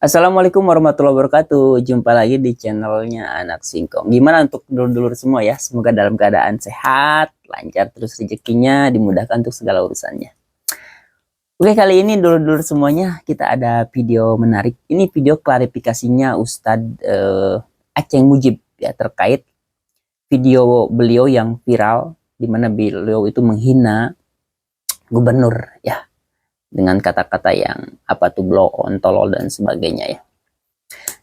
Assalamualaikum warahmatullahi wabarakatuh. Jumpa lagi di channelnya Anak Singkong. Gimana untuk dulur-dulur semua ya? Semoga dalam keadaan sehat, lancar terus rezekinya, dimudahkan untuk segala urusannya. Oke, kali ini dulur-dulur semuanya kita ada video menarik. Ini video klarifikasinya Ustadz Aceng Mujib ya, terkait video beliau yang viral di mana beliau itu menghina gubernur ya, dengan kata-kata yang apa tuh, blow on, tolol dan sebagainya ya.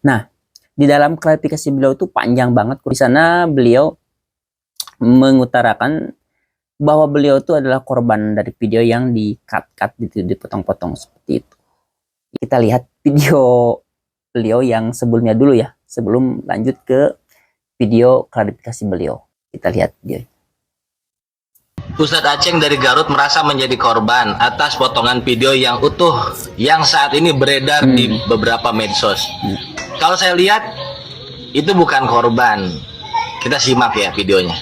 Nah, di dalam klarifikasi beliau itu panjang banget. Di sana beliau mengutarakan bahwa beliau itu adalah korban dari video yang di-cut gitu, dipotong-potong seperti itu. Kita lihat video beliau yang sebelumnya dulu ya, sebelum lanjut ke video klarifikasi beliau. Kita lihat video. Ustadz Aceng dari Garut merasa menjadi korban atas potongan video yang utuh yang saat ini beredar di beberapa medsos. Kalau saya lihat itu bukan korban. Kita simak ya videonya.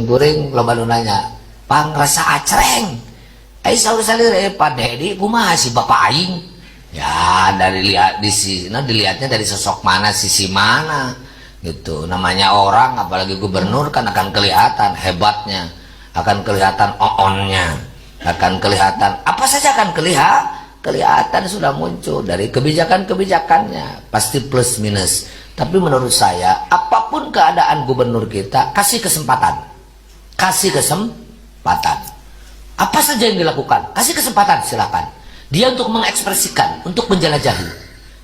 Goreng loba nu nanya, "Pang rasa acreng." Ai salir Pak Dedi kumaha si Bapak aing? Ya dari lihat di sini dilihatnya dari sosok mana, sisi mana gitu. Namanya orang apalagi gubernur kan akan kelihatan hebatnya, akan kelihatan on-nya, akan kelihatan apa saja akan kelihatan sudah muncul dari kebijakan-kebijakannya, pasti plus minus. Tapi menurut saya apapun keadaan gubernur kita, kasih kesempatan apa saja yang dilakukan, kasih kesempatan, silakan dia untuk mengekspresikan, untuk menjelajahi.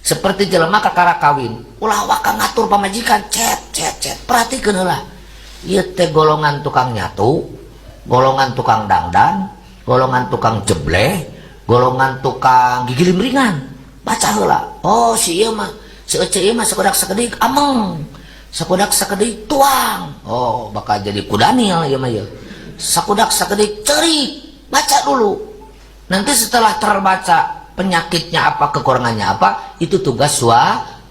Seperti jelema kakara kawin ulah waka ngatur pamajikan, cet perhatikan lah, ieu teh golongan tukang nyatu, golongan tukang dangdan, golongan tukang jebleh, golongan tukang gigi limringan. Baca heula, oh si ieu mah seeuceu ieu mah sakodak sakedik ameng, sakodak sakedik tuang, oh bakal jadi kudanil ieu mah ieu. Sakodak sakedik cerik. Baca dulu, nanti setelah terbaca penyakitnya apa, kekurangannya apa, itu tugas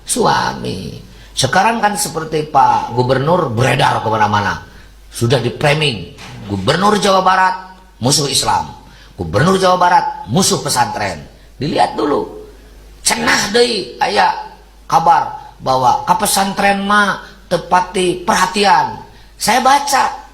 suami. Sekarang kan seperti Pak Gubernur beredar kemana-mana, sudah di framing Gubernur Jawa Barat musuh Islam, Gubernur Jawa Barat musuh pesantren. Dilihat dulu, cenah deui aya kabar bahwa ke pesantren mah tepati perhatian. Saya baca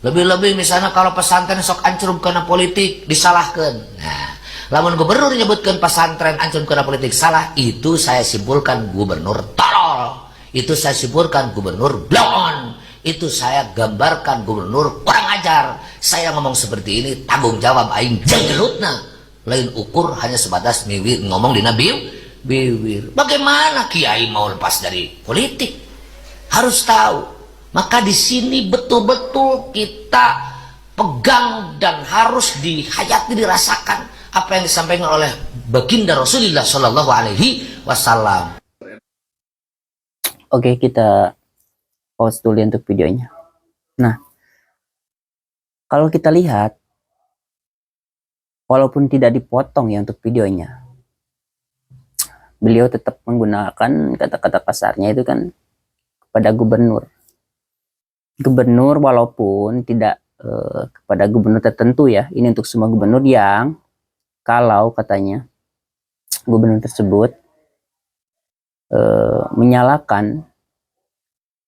lebih-lebih misalnya kalau pesantren sok ancur karena politik disalahkan. Nah, lamun gubernur menyebutkan pesantren ancur karena politik salah, itu saya simpulkan gubernur tolol, itu saya simpulkan gubernur blow on, itu saya gambarkan gubernur kurang ajar. Saya ngomong seperti ini tanggung jawab aing jenggelutna, lain ukur hanya sebatas miwir ngomong di bibir. Bagaimana kiai mau lepas dari politik? Harus tahu. Maka di sini betul-betul kita pegang dan harus dihayati, dirasakan apa yang disampaikan oleh baginda Rasulullah Shallallahu Alaihi Wasallam. Oke, kita pause dulu untuk videonya. Nah, kalau kita lihat, walaupun tidak dipotong ya untuk videonya, beliau tetap menggunakan kata-kata kasarnya itu kan kepada gubernur. Gubernur walaupun tidak kepada gubernur tertentu ya, ini untuk semua gubernur yang kalau katanya gubernur tersebut menyalakan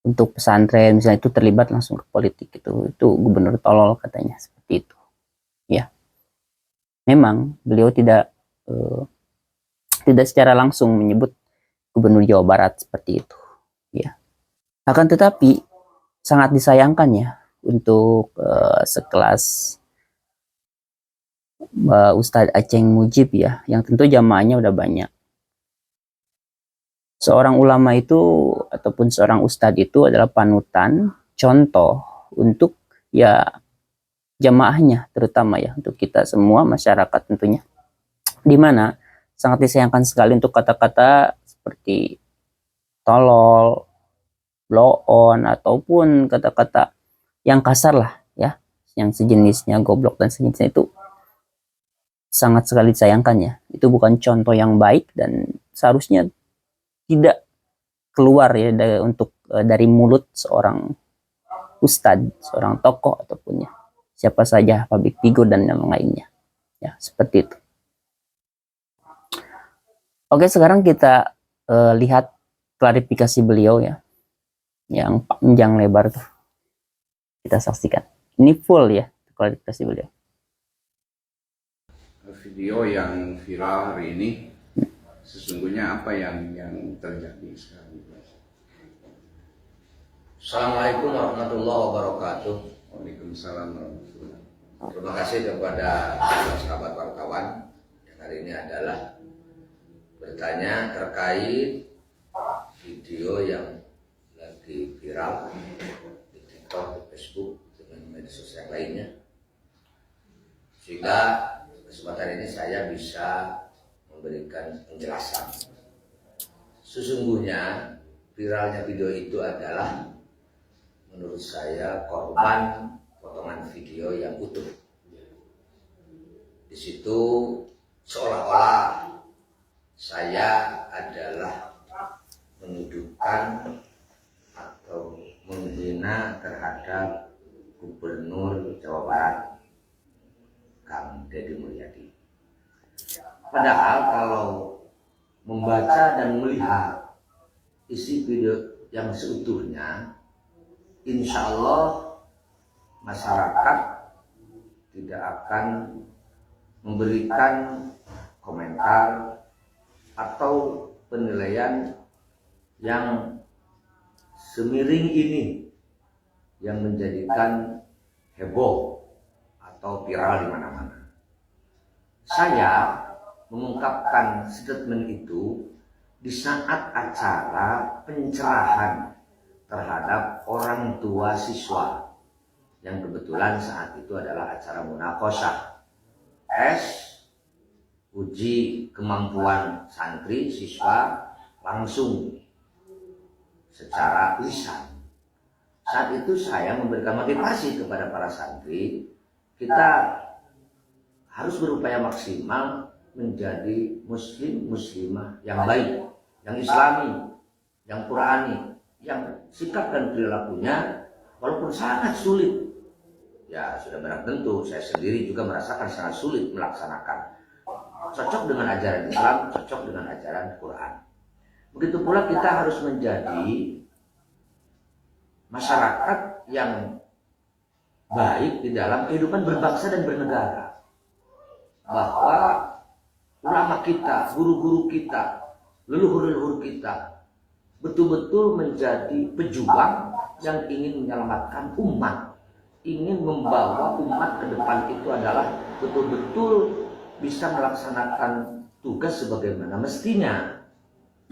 untuk pesantren misalnya, itu terlibat langsung ke politik, itu gubernur tolol katanya, seperti itu ya. Memang beliau tidak secara langsung menyebut gubernur Jawa Barat seperti itu ya. Akan tetapi sangat disayangkan ya untuk sekelas Ustadz Aceng Mujib ya, yang tentu jamaahnya udah banyak. Seorang ulama itu ataupun seorang ustadz itu adalah panutan, contoh untuk ya jamaahnya, terutama ya untuk kita semua masyarakat tentunya. Dimana sangat disayangkan sekali untuk kata-kata seperti tolol, blow on, ataupun kata-kata yang kasar lah ya, yang sejenisnya, goblok dan sejenisnya, itu sangat sekali disayangkan ya. Itu bukan contoh yang baik dan seharusnya tidak keluar ya dari mulut seorang ustadz, seorang tokoh ataupun ya siapa saja, public figure dan yang lainnya ya, seperti itu. Oke, sekarang kita lihat klarifikasi beliau ya, yang panjang lebar tuh. Kita saksikan. Ini full ya klarifikasi beliau. Video yang viral hari ini, sesungguhnya apa yang terjadi sekarang? Assalamualaikum warahmatullahi wabarakatuh. Waalaikumsalam warahmatullahi wabarakatuh. Terima kasih kepada sahabat wartawan yang hari ini adalah bertanya terkait video yang lagi viral di TikTok, di Facebook, dengan media sosial lainnya. Sehingga kesempatan ini saya bisa memberikan penjelasan. Sesungguhnya viralnya video itu adalah menurut saya korban potongan video yang utuh. Di situ seolah-olah saya adalah menuduhkan atau menghina terhadap Gubernur Jawa Barat, Kang Deddy Mulyadi. Padahal kalau membaca dan melihat isi video yang seutuhnya, insya Allah masyarakat tidak akan memberikan komentar atau penilaian yang semiring ini yang menjadikan heboh atau viral di mana-mana. Saya mengungkapkan statement itu di saat acara pencerahan terhadap orang tua siswa yang kebetulan saat itu adalah acara munaqosyah tes uji kemampuan santri siswa langsung secara lisan. Saat itu saya memberikan motivasi kepada para santri, kita harus berupaya maksimal menjadi muslim muslimah yang baik, yang islami, yang qurani, yang sikap dan perilakunya walaupun sangat sulit. Ya sudah barang tentu saya sendiri juga merasakan sangat sulit melaksanakan. Cocok dengan ajaran Islam, cocok dengan ajaran Quran. Begitu pula kita harus menjadi masyarakat yang baik di dalam kehidupan berbangsa dan bernegara. Bahwa ulama kita, guru-guru kita, leluhur-leluhur kita betul-betul menjadi pejuang yang ingin menyelamatkan umat, ingin membawa umat ke depan itu adalah betul-betul bisa melaksanakan tugas sebagaimana mestinya.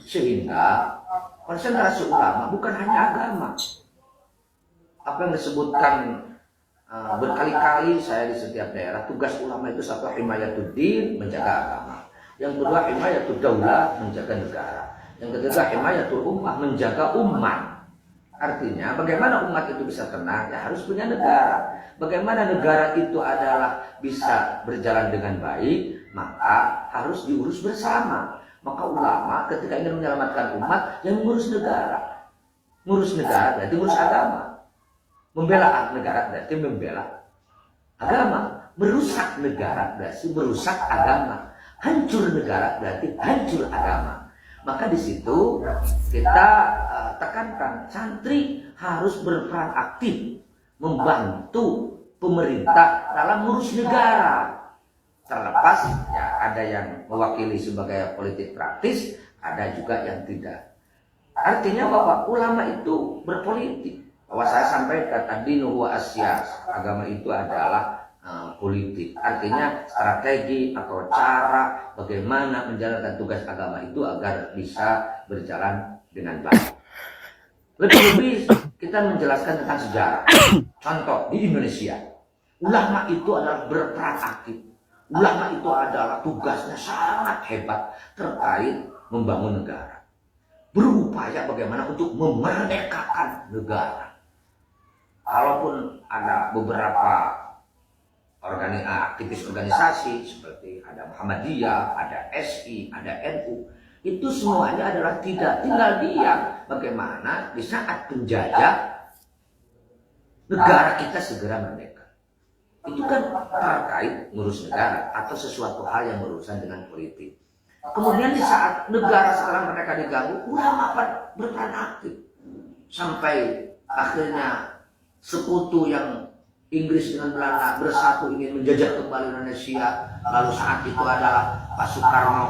Sehingga konsentrasi ulama bukan hanya agama. Apa yang disebutkan berkali-kali saya di setiap daerah, tugas ulama itu satu himayatuddin, menjaga agama. Yang kedua himayatud daulah, menjaga negara. Yang ketiga himayatul ummah, menjaga umat. Artinya bagaimana umat itu bisa tenang, ya harus punya negara. Bagaimana negara itu adalah bisa berjalan dengan baik, maka harus diurus bersama. Maka ulama ketika ingin menyelamatkan umat, yang mengurus negara. Ngurus negara berarti ngurus agama. Membela negara berarti membela agama. Merusak negara berarti merusak agama. Hancur negara berarti hancur agama. Maka di situ kita tekankan santri harus berperan aktif membantu pemerintah dalam ngurus negara. Terlepas ya ada yang mewakili sebagai politik praktis, ada juga yang tidak. Artinya bahwa ulama itu berpolitik. Bahwa saya sampaikan tadi nuhwa asyas, agama itu adalah politik. Artinya strategi atau cara bagaimana menjalankan tugas agama itu agar bisa berjalan dengan baik. Lebih-lebih kita menjelaskan tentang sejarah. Contoh di Indonesia, ulama itu adalah berperan aktif. Ulama itu adalah tugasnya sangat hebat terkait membangun negara. Berupaya bagaimana untuk memerdekakan negara. Kalaupun ada beberapa aktivis organisasi seperti ada Muhammadiyah, ada SI, ada NU, itu semuanya adalah tidak tinggal diam. Bagaimana di saat penjajah negara kita segera merdeka. Itu kan terkait ngurus negara atau sesuatu hal yang berurusan dengan politik. Kemudian di saat negara sekarang mereka diganggu, ulama berperan aktif. Sampai akhirnya sekutu yang Inggris dengan Belanda bersatu ingin menjajah kembali Indonesia. Lalu saat itu adalah Pak Soekarno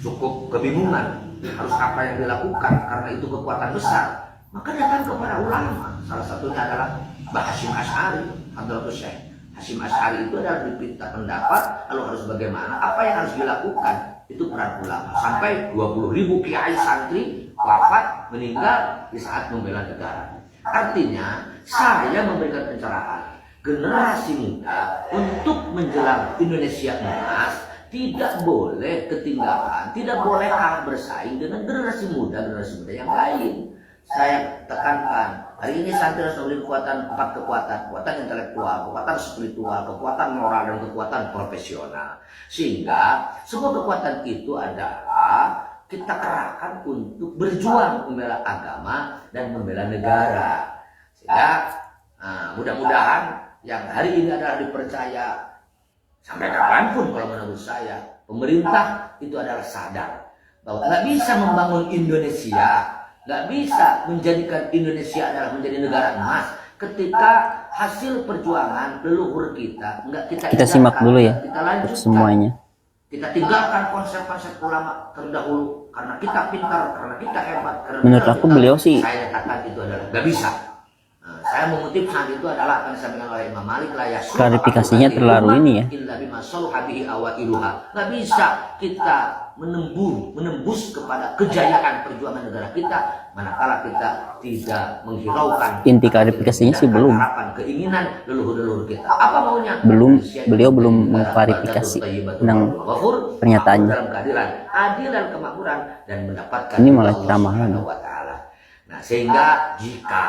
cukup kebingungan harus apa yang dilakukan karena itu kekuatan besar. Maka datang kepada ulama. Salah satunya adalah Mbah Hasyim Asy'ari, Hadratus Syekh Hasyim Asy'ari itu adalah diminta pendapat lalu harus bagaimana, apa yang harus dilakukan. Itu peran ulama. Sampai 20.000 kiai santri wafat, meninggal di saat membela negara. Artinya saya memberikan pencerahan generasi muda untuk menjelang Indonesia emas tidak boleh ketinggalan, tidak boleh kalah bersaing dengan generasi muda yang lain. Saya tekankan, hari ini santri harus memiliki empat kekuatan intelektual, kekuatan spiritual, kekuatan moral, dan kekuatan profesional. Sehingga semua kekuatan itu adalah kita kerahkan untuk berjuang membela agama dan membela negara. Sehingga mudah-mudahan yang hari ini adalah dipercaya sampai kapanpun, kalau menurut saya, pemerintah itu adalah sadar bahwa nggak bisa membangun Indonesia, nggak bisa menjadikan Indonesia adalah menjadi negara emas ketika hasil perjuangan leluhur kita nggak Kita simak dulu ya kita untuk lanjutkan. semuanya. Kita tinggalkan konsep-konsep ulama terdahulu karena kita pintar, karena kita hebat. Karena Menurut aku beliau sih, saya katakan itu adalah nggak bisa. Saya mengutip saat itu adalah apa yang disampaikan oleh Imam Malik, klarifikasinya terlalu ini ya. Nggak bisa kita menembus kepada kejayaan perjuangan negara kita manakala kita tidak menghiraukan Inti klarifikasinya sih belum. harapan, keinginan leluhur-leluhur kita. Apa maunya? Beliau belum mengklarifikasi tentang pernyataannya. dalam keadilan, adil dan kemakmuran dan mendapatkan Ini malah Allah ceramahan. Subhanahu wa Ta'ala. Nah, sehingga jika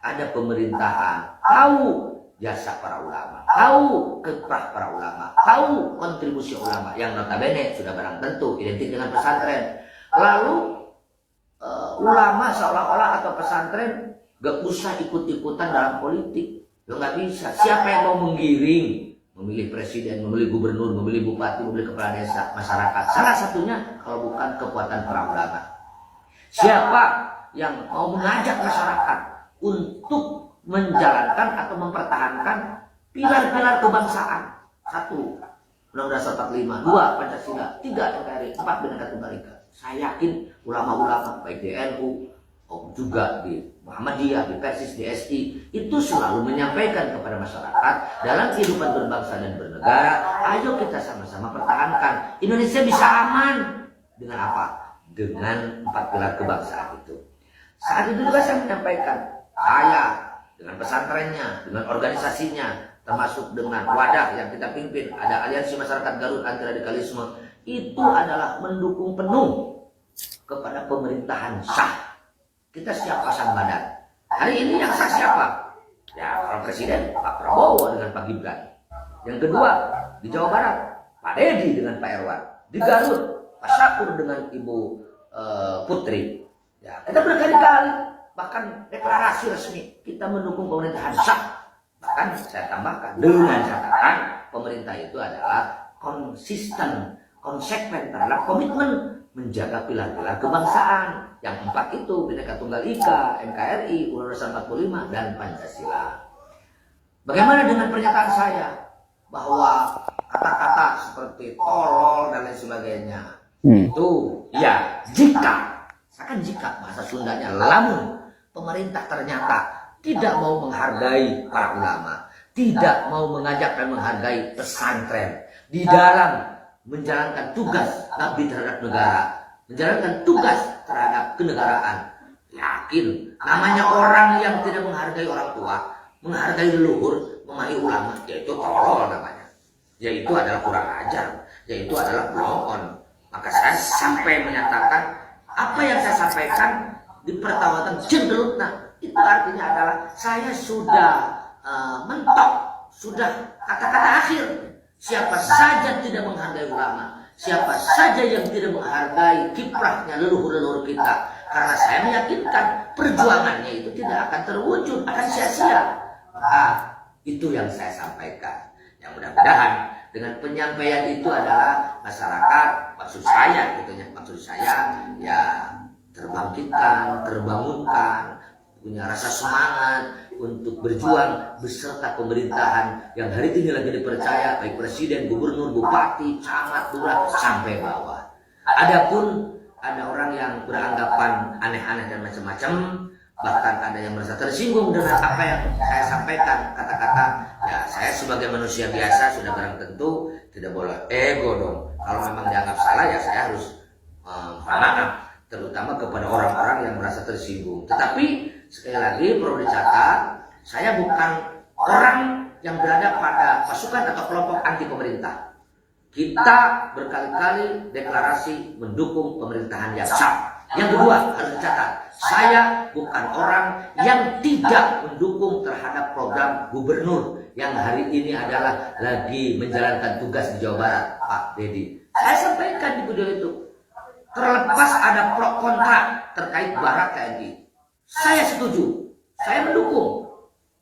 ada pemerintahan tahu jasa para ulama, tahu kiprah para ulama, tahu kontribusi ulama yang notabene sudah barang tentu identik dengan pesantren, lalu ulama seolah-olah atau pesantren gak usah ikut-ikutan dalam politik. Ya nggak bisa. Siapa yang mau menggiring, memilih presiden, memilih gubernur, memilih bupati, memilih kepala desa, masyarakat? Salah satunya kalau bukan kekuatan para ulama. Siapa yang mau mengajak masyarakat untuk menjalankan atau mempertahankan pilar-pilar kebangsaan? 1. Undang-Undang 45, 2. Pancasila, 3. NKRI, 4. Bhinneka Tunggal Ika. Saya yakin ulama-ulama baik di NU juga di Muhammadiyah, di Persis, di SI itu selalu menyampaikan kepada masyarakat dalam kehidupan berbangsa dan bernegara, ayo kita sama-sama pertahankan Indonesia bisa aman. Dengan apa? Dengan 4 pilar kebangsaan itu. Saat itu juga saya menyampaikan, saya dengan pesantrennya, dengan organisasinya, termasuk dengan wadah yang kita pimpin, ada Aliansi Masyarakat Garut Anti Radikalisme, itu adalah mendukung penuh kepada pemerintahan sah. Kita siap pasang badan. Hari ini yang sah siapa? Ya, kalau presiden Pak Prabowo dengan Pak Gibran. Yang kedua di Jawa Barat Pak Dedi dengan Pak Erwan. Di Garut Pak Syakur dengan Ibu Putri. Ya, kita berkali-kali bahkan deklarasi resmi kita mendukung pemerintahan sah. Bahkan saya tambahkan dengan catatan pemerintah itu adalah konsisten, konsekuen terhadap komitmen menjaga pilar-pilar kebangsaan. Yang 4 itu Bhinneka Tunggal Ika, NKRI, Undang-Undang 45 dan Pancasila. Bagaimana dengan pernyataan saya bahwa kata-kata seperti tolol dan lain sebagainya itu ya jika bahasa Sundanya lamun pemerintah ternyata tidak mau menghargai para ulama, tidak mau mengajak dan menghargai pesantren di dalam menjalankan tugas ngabdi terhadap negara, menjalankan tugas terhadap kenegaraan. Yakin namanya orang yang tidak menghargai orang tua, menghargai leluhur, memahami ulama, yaitu tolol namanya. Yaitu adalah kurang ajar, yaitu adalah blow on. Maka saya sampai menyatakan apa yang saya sampaikan ditertawakan cenderutna. Itu artinya adalah saya sudah mentok, sudah kata-kata akhir. Siapa saja tidak menghargai ulama, siapa saja yang tidak menghargai kiprahnya leluhur-leluhur kita, karena saya meyakinkan perjuangannya itu tidak akan terwujud, akan sia-sia. Itu yang saya sampaikan. Yang mudah-mudahan dengan penyampaian itu adalah masyarakat maksud saya gitu ya, maksud saya ya terbangkitkan, terbangunkan, punya rasa semangat untuk berjuang beserta pemerintahan yang hari ini lagi dipercaya baik presiden, gubernur, bupati, camat, lurah sampai bawah. Adapun ada orang yang beranggapan aneh-aneh dan macam-macam, bahkan ada yang merasa tersinggung dengan apa yang saya sampaikan, kata-kata ya saya sebagai manusia biasa sudah barang tentu tidak boleh ego dong. Kalau memang dianggap salah ya saya harus maaf, terutama kepada orang-orang yang merasa tersinggung. Tetapi sekali lagi perlu dicatat, saya bukan orang yang berada pada pasukan atau kelompok anti pemerintah. Kita berkali-kali deklarasi mendukung pemerintahan yang sah. Yang kedua harus dicatat, saya bukan orang yang tidak mendukung terhadap program gubernur yang hari ini adalah lagi menjalankan tugas di Jawa Barat, Pak Dedi. Saya sampaikan di video itu, terlepas ada pro kontra terkait Barat TNI, saya setuju, saya mendukung.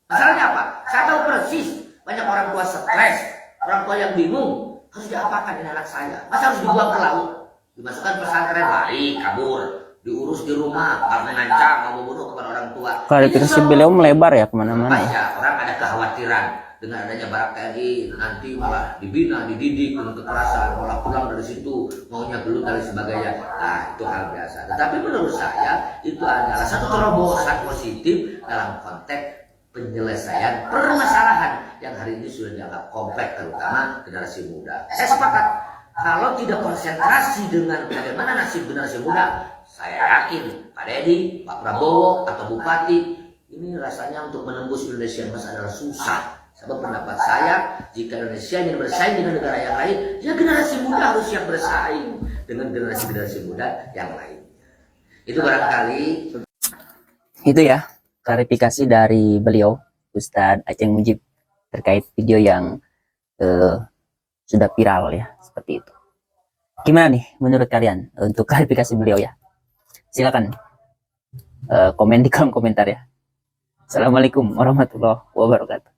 Masalahnya apa? Saya tahu persis banyak orang tua stres, orang tua yang bingung harus diapakan dengan anak saya. Masa harus dibuang ke laut, dimasukkan pesantren, lari, kabur, diurus di rumah, kalau mengancam, mau membunuh kepada orang tua. Klarifikasi beliau melebar ya kemana-mana. Ya, orang ada kekhawatiran dengan adanya Barat TNI nanti malah dibina, dididik dengan kekerasan, malah pulang dari situ maunya gelut dan sebagainya. Nah, itu hal biasa. Tetapi menurut saya itu adalah satu terobosan positif dalam konteks penyelesaian permasalahan yang hari ini sudah dianggap kompleks, terutama generasi muda. Saya sepakat, kalau tidak konsentrasi dengan bagaimana nasib generasi muda, saya yakin Pak Dedi, Pak Prabowo, atau Bupati, ini rasanya untuk menembus Indonesia emas adalah susah. Sebab pendapat saya, jika Indonesia ingin bersaing dengan negara yang lain, ya generasi muda harus siap bersaing dengan generasi-generasi muda yang lain. Itu barangkali. Itu ya klarifikasi dari beliau Ustadz Aceh Mujib terkait video yang sudah viral ya, seperti itu. Gimana nih menurut kalian untuk klarifikasi beliau ya? Silakan komen di kolom komentar ya. Assalamualaikum warahmatullahi wabarakatuh.